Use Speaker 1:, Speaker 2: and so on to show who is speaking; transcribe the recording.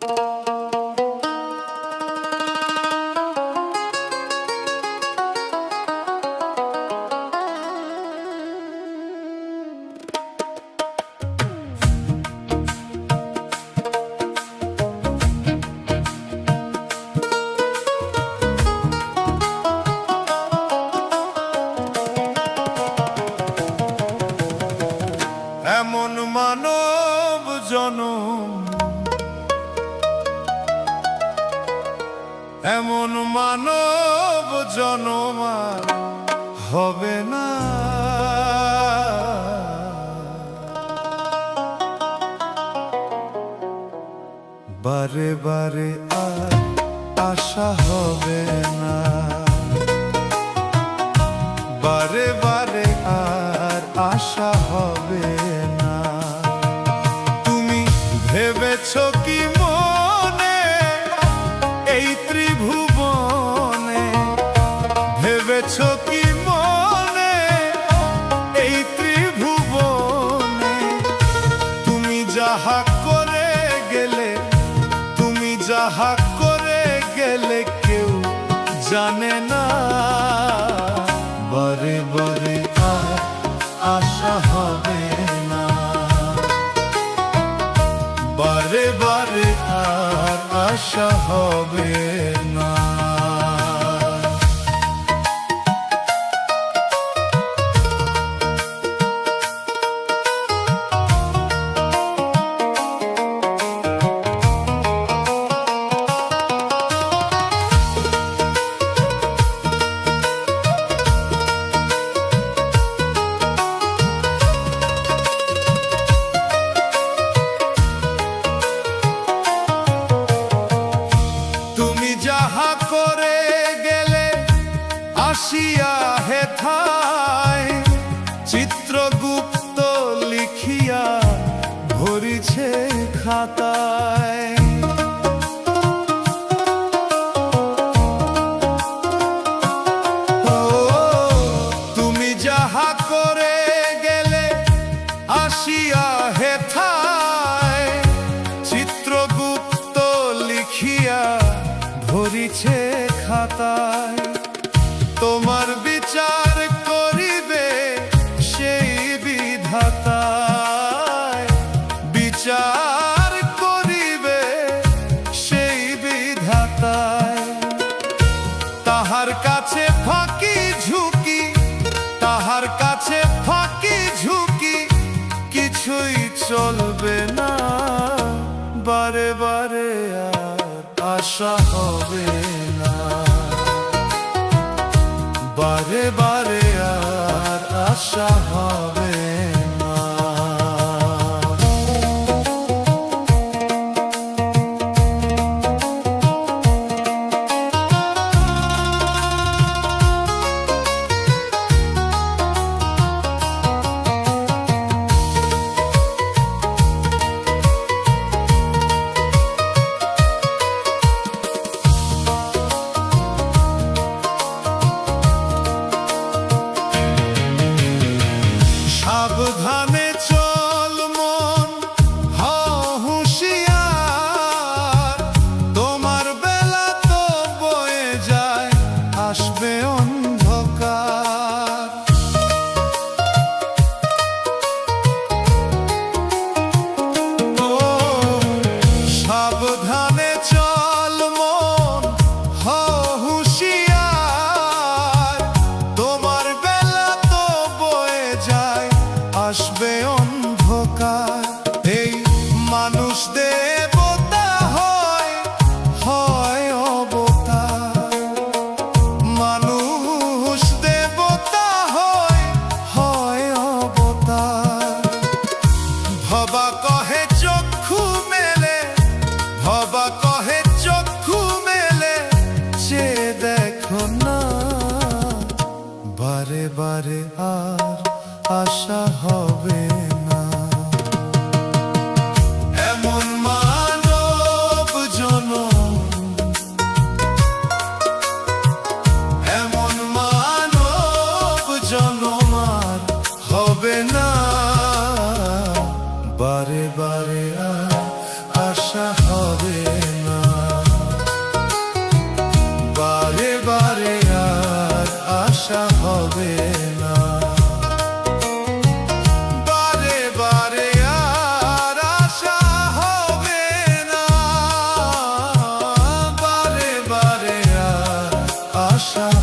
Speaker 1: এমন মানব জনম, এমন মানব জনম আর হবে না। বারে বারে আর আশা হবে না, বারে বারে আর আশা হবে না। তুমি ভেবেছ কি মনে এই ত্রিভুবনে, ভেবেছ কি মনে এই ত্রিভুবনে, তুমি যাহা করে গেলে, তুমি যাহা করে গেলে কেউ জানে না। বারে বারে আর আশা হবে না, বারে বারে আর আশা হবে না। যাহা করে গেলে আসিয়া হেথায়, চিত্রগুপ্ত লিখিয়া ভরিছে খাতায়। ও তুমি যাহা করে গেলে আসিয়া হেথায়, চিত্রগুপ্ত লিখিয়া ভরিছে খাতায়। তোমার বিচার করিবে সেই বিধাতায়, বিচার করিবে সেই বিধাতায়। তাহার কাছে ফাঁকি ঝুঁকি, তাহার কাছে ফাঁকি ঝুঁকি কিছুই চলবে না। বারে বারে আর আশা হবে না, বারে বারে আর আশা হবে না। আশা